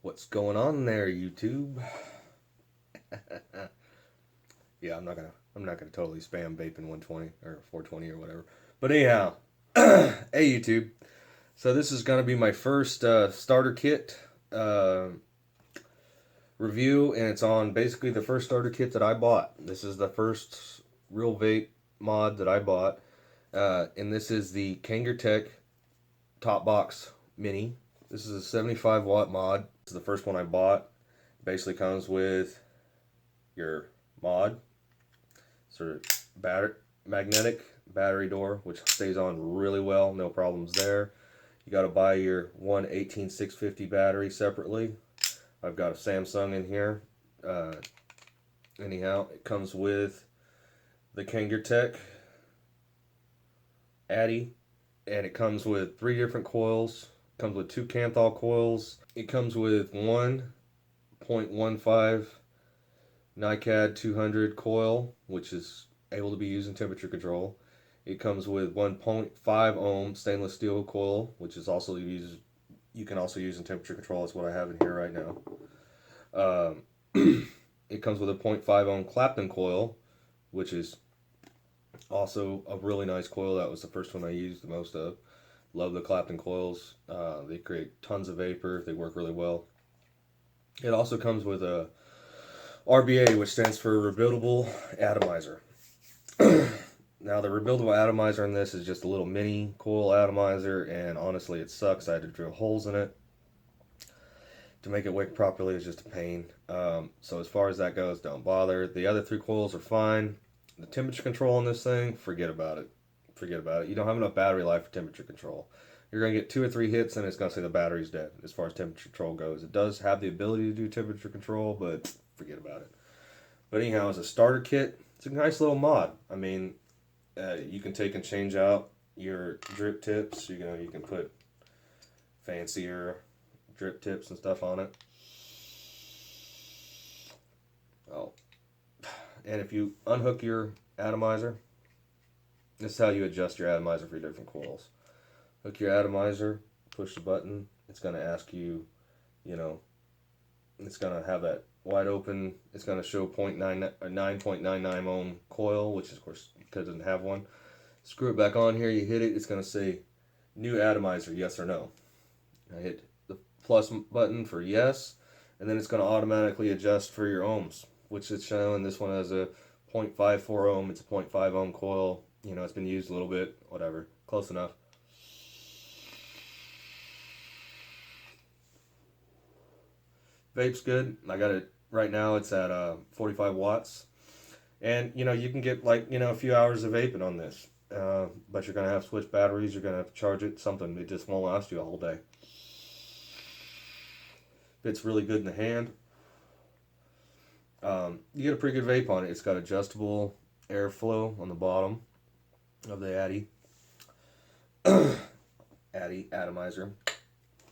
What's going on there, YouTube? Yeah, I'm not gonna totally spam vaping 120 or 420 or whatever. But anyhow, hey YouTube. So this is gonna be my first starter kit review, and it's on basically the first starter kit that I bought. This is the first real vape mod that I bought, and this is the KangerTech TopBox Mini. This is a 75 watt mod. This is the first one I bought. Basically comes with your mod, sort of magnetic battery door, which stays on really well, no problems there. You got to buy your 18650 battery separately. I've got a Samsung in here. Anyhow, it comes with the KangerTech Addy, and it comes with 3 different coils. It comes with 2 Kanthal coils. It comes with 1.15 NiCad 200 coil, which is able to be used in temperature control. It comes with 1.5 ohm stainless steel coil, which is also used. You can also use in temperature control. That's what I have in here right now. It comes with a 0.5 ohm Clapton coil, which is also a really nice coil. That was the first one I used the most of. Love the Clapton coils. They create tons of vapor. They work really well. It also comes with a RBA, which stands for rebuildable atomizer. Now the rebuildable atomizer in this is just a little mini coil atomizer, and honestly it sucks. I had to drill holes in it to make it wick properly. It's just a pain. So as far as that goes, don't bother. The other 3 coils are fine. The temperature control on this thing, forget about it. Forget about it. You don't have enough battery life for temperature control. You're going to get 2 or 3 hits and it's going to say the battery's dead as far as temperature control goes. It does have the ability to do temperature control, but forget about it. But anyhow, as a starter kit, it's a nice little mod. I mean, you can take and change out your drip tips. You can put fancier drip tips and stuff on it. Oh, and if you unhook your atomizer, this is how you adjust your atomizer for your different coils. Hook your atomizer, push the button. It's going to ask you, it's going to have that wide open. It's going to show 9.99 ohm coil, which of course because it doesn't have one. Screw it back on here. You hit it. It's going to say new atomizer, yes or no. I hit the plus button for yes, and then it's going to automatically adjust for your ohms, which it's showing. This one has a 0.54 ohm. It's a 0.5 ohm coil. It's been used a little bit. Whatever, close enough. Vape's good. I got it right now. It's at 45 watts. And, you can get a few hours of vaping on this. But you're going to have to switch batteries. You're going to have to charge it. Something. It just won't last you a whole day. Fits really good in the hand. You get a pretty good vape on it. It's got adjustable airflow on the bottom of the Addy. Addy atomizer.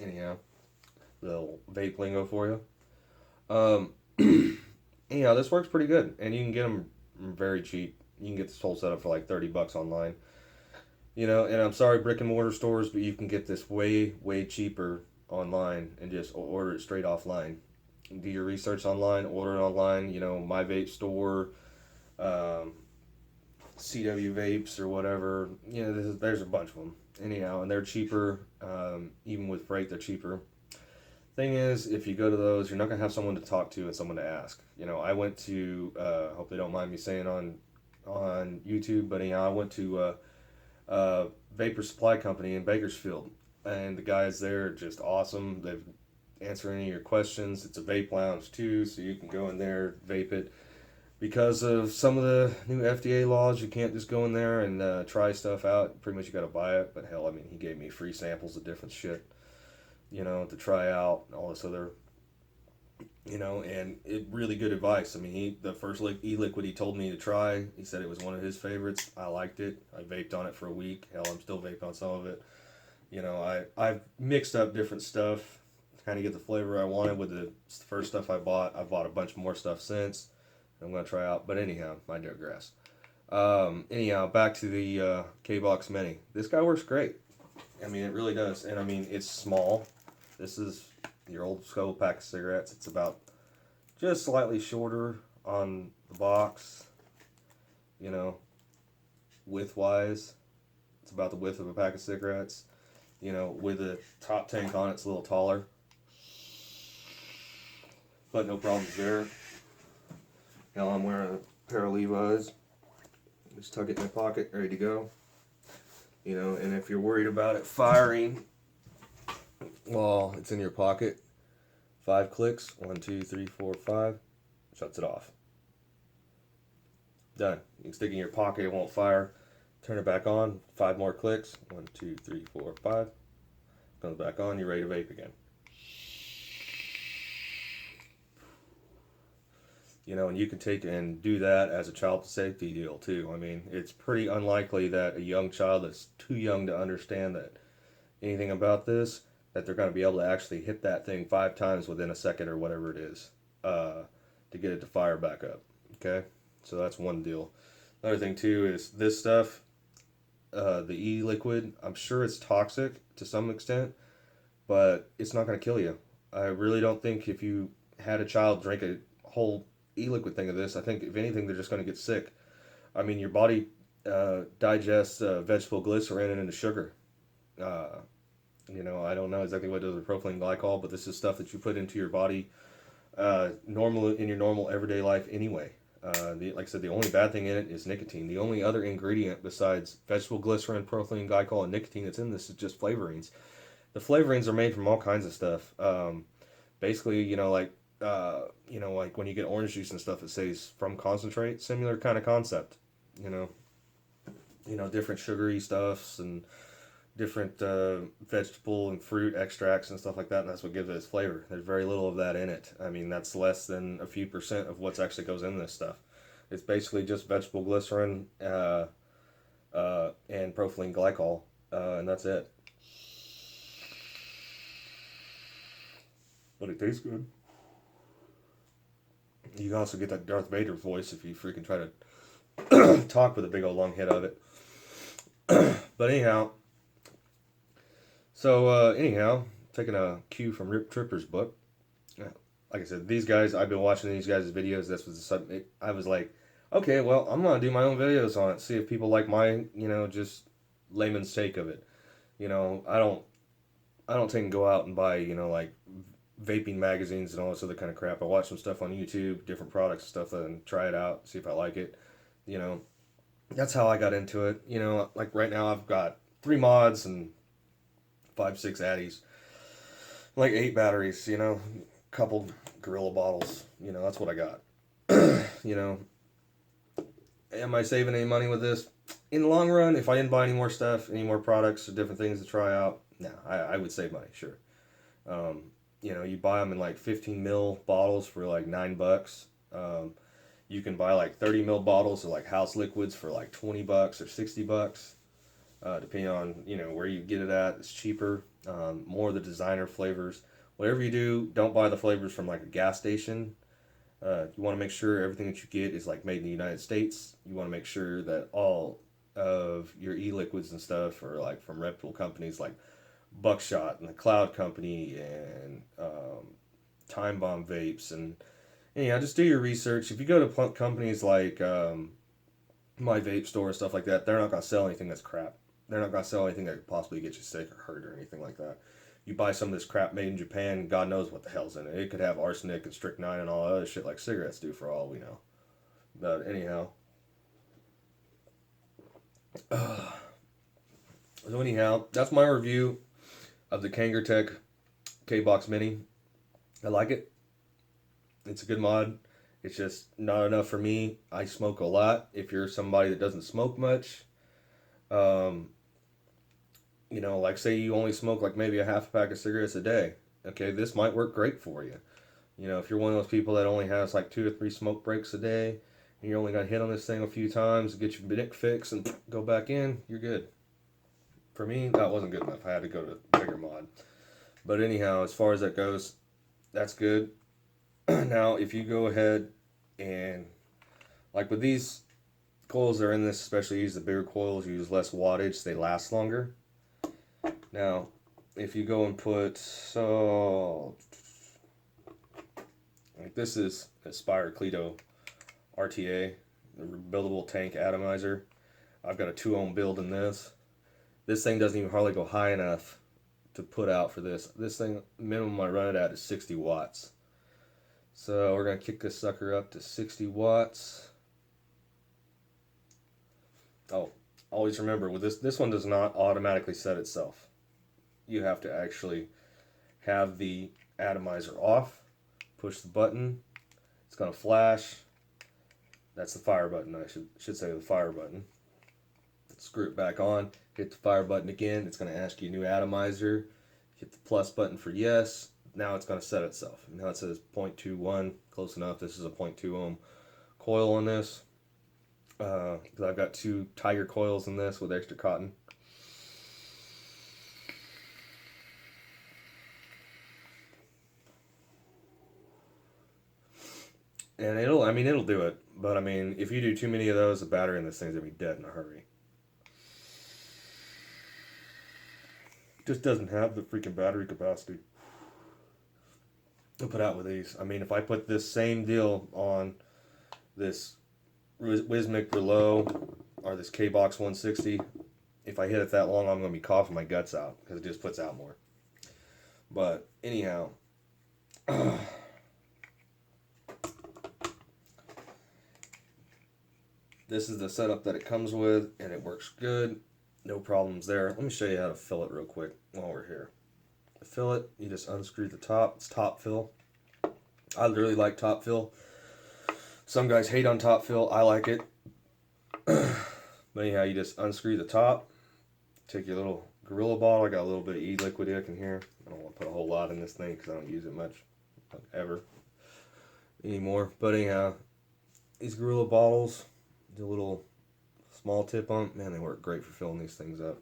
Anyhow, little vape lingo for you. Anyhow, this works pretty good, and you can get them very cheap. You can get this whole setup for like $30 online. And I'm sorry, brick and mortar stores, but you can get this way cheaper online and just order it straight offline. Do your research online, order it online. My vape store, CW Vapes or whatever. There's a bunch of them. Anyhow, and they're cheaper. Even with freight, they're cheaper. Thing is, if you go to those, you're not going to have someone to talk to and someone to ask. I went to, hope they don't mind me saying on YouTube, but anyhow, I went to Vapor Supply Company in Bakersfield, and the guys there are just awesome. They've answered any of your questions. It's a vape lounge too, so you can go in there, vape it. Because of some of the new FDA laws, you can't just go in there and try stuff out. Pretty much you got to buy it, but hell, I mean, he gave me free samples of different shit. To try out, all this other, and it really good advice. I mean, the first e-liquid he told me to try, he said it was one of his favorites. I liked it. I vaped on it for a week. Hell, I'm still vaping on some of it. I've mixed up different stuff, kind of get the flavor I wanted with the first stuff I bought. I've bought a bunch more stuff since. I'm going to try out. But anyhow, I digress. Anyhow, back to the K-Box Mini. This guy works great. I mean, it really does. And I mean, it's small. This is your old school pack of cigarettes. It's about just slightly shorter on the box, you know, width-wise. It's about the width of a pack of cigarettes. You know, with a top tank on it, it's a little taller. But no problems there. Now I'm wearing a pair of Levi's. Just tuck it in my pocket, ready to go. You know, and if you're worried about it firing while it's in your pocket, 5 clicks, 1, 2, 3, 4, 5, shuts it off. Done. You can stick it in your pocket, it won't fire. Turn it back on, 5 more clicks, 1, 2, 3, 4, 5. Comes back on, you're ready to vape again. You know, and you can take and do that as a child safety deal too. I mean, it's pretty unlikely that a young child that's too young to understand that anything about this, that they're going to be able to actually hit that thing 5 times within a second or whatever it is, to get it to fire back up. Okay, so that's one deal. Another thing too is this stuff, the e-liquid. I'm sure it's toxic to some extent, but it's not going to kill you. I really don't think if you had a child drink a whole e-liquid thing of this, I think if anything they're just going to get sick. I mean, your body digests vegetable glycerin into sugar. You know, I don't know exactly what it does with propylene glycol, but this is stuff that you put into your body normal in your normal everyday life anyway. Like I said, the only bad thing in it is nicotine. The only other ingredient besides vegetable glycerin, propylene glycol, and nicotine that's in this is just flavorings. The flavorings are made from all kinds of stuff. Basically, you know, like when you get orange juice and stuff, it says from concentrate. Similar kind of concept. You know, different sugary stuffs and different vegetable and fruit extracts and stuff like that, and that's what gives it its flavor. There's very little of that in it. I mean, that's less than a few percent of what's actually goes in this stuff. It's basically just vegetable glycerin and propylene glycol, and that's it. But it tastes good. You can also get that Darth Vader voice if you freaking try to talk with a big old long hit of it. But anyhow, taking a cue from Rip Tripper's book. Like I said, these guys, I've been watching these guys' videos. This was I was like, okay, well, I'm gonna do my own videos on it. See if people like my, just layman's take of it. You know, I don't take and go out and buy, like vaping magazines and all this other kind of crap. I watch some stuff on YouTube, different products and stuff, and try it out, see if I like it. You know, that's how I got into it. You know, like right now I've got 3 mods and 5, 6 addies, like 8 batteries, couple Gorilla bottles, that's what I got. Am I saving any money with this? In the long run, if I didn't buy any more stuff, any more products or different things to try out, no, I would save money, sure. You buy them in like 15 ml bottles for like $9. You can buy like 30 ml bottles of like house liquids for like $20 or $60. Depending on where you get it at, it's cheaper. More of the designer flavors. Whatever you do, don't buy the flavors from like a gas station. You want to make sure everything that you get is like made in the United States. You want to make sure that all of your e-liquids and stuff are like from reputable companies like Buckshot and the Cloud Company and Time Bomb Vapes and just do your research. If you go to companies like My Vape Store and stuff like that, they're not gonna sell anything that's crap. They're not gonna sell anything that could possibly get you sick or hurt or anything like that. You buy some of this crap made in Japan, God knows what the hell's in it. It could have arsenic and strychnine and all that other shit like cigarettes do for all we know. But anyhow. So anyhow, that's my review of the KangerTech TopBox Mini. I like it. It's a good mod. It's just not enough for me. I smoke a lot. If you're somebody that doesn't smoke much, like say you only smoke like maybe a half a pack of cigarettes a day. Okay, this might work great for you. If you're one of those people that only has like 2 or 3 smoke breaks a day, and you're only gonna hit on this thing a few times, get your nick fix, and go back in, you're good. For me, that wasn't good enough. I had to go to a bigger mod. But anyhow, as far as that goes, that's good. Now, if you go ahead and, like with these coils that are in this, especially use the bigger coils, use less wattage, they last longer. Now, if you go and put, Like this is Aspire Cleto RTA, the rebuildable tank atomizer. I've got a 2 ohm build in this. This thing doesn't even hardly go high enough to put out for this. This thing, minimum I run it at is 60 watts. So we're going to kick this sucker up to 60 watts. Oh, always remember, with this one does not automatically set itself. You have to actually have the atomizer off, push the button, it's going to flash. That's the fire button, I should say the fire button. Screw it back on, hit the fire button again, it's going to ask you new atomizer, hit the plus button for yes. Now it's going to set itself. Now it says 0.21, close enough. This is a 0.2 ohm coil on this. Because I've got 2 Tiger coils in this with extra cotton. And it'll do it. But I mean, if you do too many of those, the battery in this thing's going to be dead in a hurry. It just doesn't have the freaking battery capacity to put out with these. I mean, if I put this same deal on this Wismic Berlow or this KBox 160, if I hit it that long, I'm going to be coughing my guts out because it just puts out more. But anyhow, this is the setup that it comes with, and it works good. No problems there. Let me show you how to fill it real quick while we're here. To fill it, you just unscrew the top. It's top fill. I really like top fill. Some guys hate on top fill. I like it. But anyhow, you just unscrew the top. Take your little Gorilla bottle. I got a little bit of e-liquid in here. I don't want to put a whole lot in this thing because I don't use it much. Ever. Anymore. But anyhow, these Gorilla bottles, the little small tip on, man, they work great for filling these things up.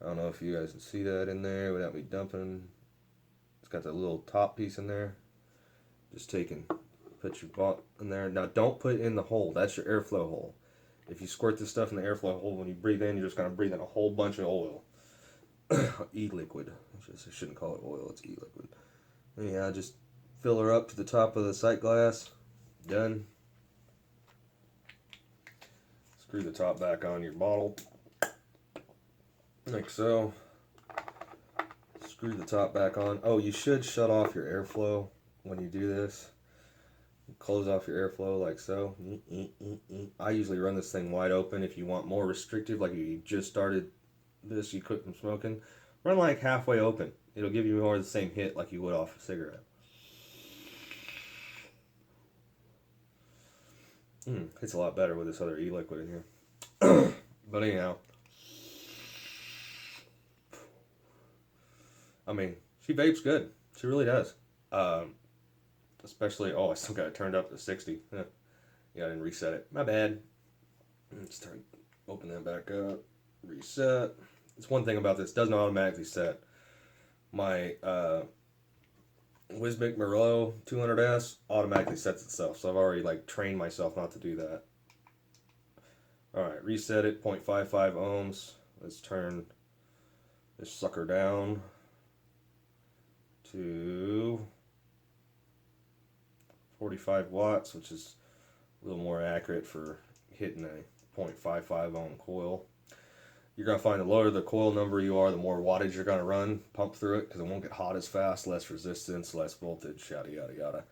I don't know if you guys can see that in there without me dumping. It's got that little top piece in there. Just put your bottle in there. Now don't put it in the hole. That's your airflow hole. If you squirt this stuff in the airflow hole, when you breathe in, you're just going to breathe in a whole bunch of oil. E-liquid. I shouldn't call it oil, it's e-liquid. Yeah, just fill her up to the top of the sight glass. Done. Screw the top back on your bottle, like so. Screw the top back on. Oh, you should shut off your airflow when you do this. Close off your airflow like so. I usually run this thing wide open. If you want more restrictive, like if you just started this, you quit from smoking, run like halfway open. It'll give you more of the same hit like you would off a cigarette. It's a lot better with this other e-liquid in here. But anyhow, I mean, she vapes good. She really does. Especially, I still got it turned up to 60. Yeah, I didn't reset it. My bad. Let's open that back up. Reset. It's one thing about this, it doesn't automatically set. My Wismic Merlot 200S automatically sets itself, so I've already trained myself not to do that. Alright, reset it, 0.55 ohms. Let's turn this sucker down to 45 watts, which is a little more accurate for hitting a 0.55 ohm coil. You're going to find the lower the coil number you are, the more wattage you're going to run, pump through it, because it won't get hot as fast, less resistance, less voltage, yada yada yada.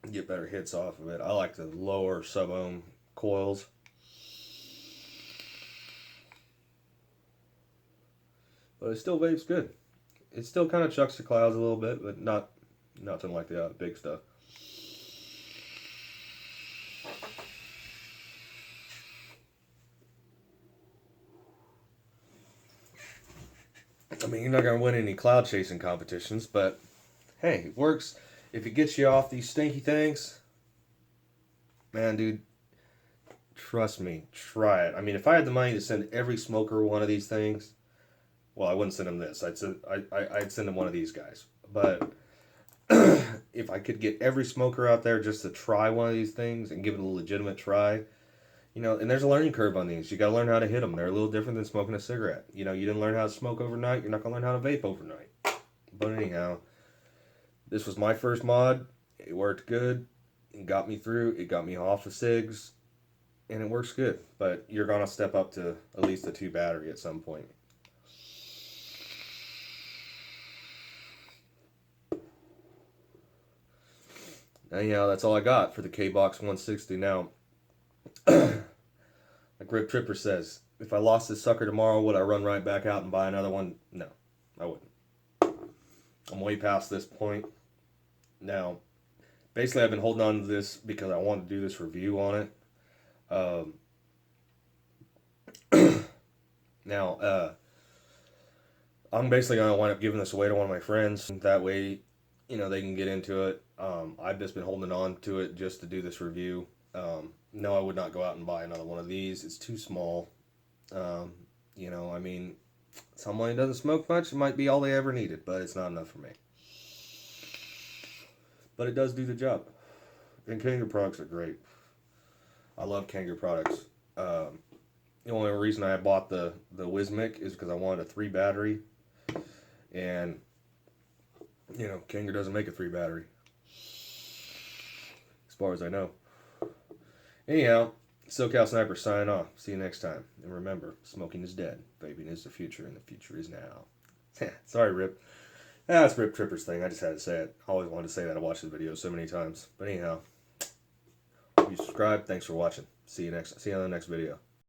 Get better hits off of it. I like the lower sub-ohm coils. But it still vapes good. It still kind of chucks the clouds a little bit, but nothing like the big stuff. I mean, you're not going to win any cloud chasing competitions, but hey, it works. If it gets you off these stinky things, man, dude, trust me, try it. I mean, if I had the money to send every smoker one of these things, well, I wouldn't send them this. I'd send them one of these guys. But if I could get every smoker out there just to try one of these things and give it a legitimate try, and there's a learning curve on these. You got to learn how to hit them. They're a little different than smoking a cigarette. You didn't learn how to smoke overnight. You're not going to learn how to vape overnight. But anyhow, This was my first mod. It worked good. It got me through. It got me off the SIGs. And it works good. But you're going to step up to at least a 2 battery at some point. Anyhow, that's all I got for the KBox 160. Now, like Rip Tripper says, if I lost this sucker tomorrow, would I run right back out and buy another one? No, I wouldn't. I'm way past this point. Now, basically, I've been holding on to this because I want to do this review on it. Now, I'm basically going to wind up giving this away to one of my friends. That way, you know, they can get into it. I've just been holding on to it just to do this review. No, I would not go out and buy another one of these. It's too small. You know, I mean, someone who doesn't smoke much, it might be all they ever needed, but it's not enough for me. But it does do the job. And Kanger products are great. I love Kanger products. The only reason I bought the Wismic is because I wanted a 3 battery. And, you know, Kanger doesn't make a 3 battery. As far as I know. Anyhow, SoCal Sniper signing off. See you next time. And remember, smoking is dead. Vaping is the future, and the future is now. Sorry, Rip. That's Rip Tripper's thing. I just had to say it. I always wanted to say that. I watched the video so many times. But anyhow, if you subscribe, thanks for watching. See you on the next video.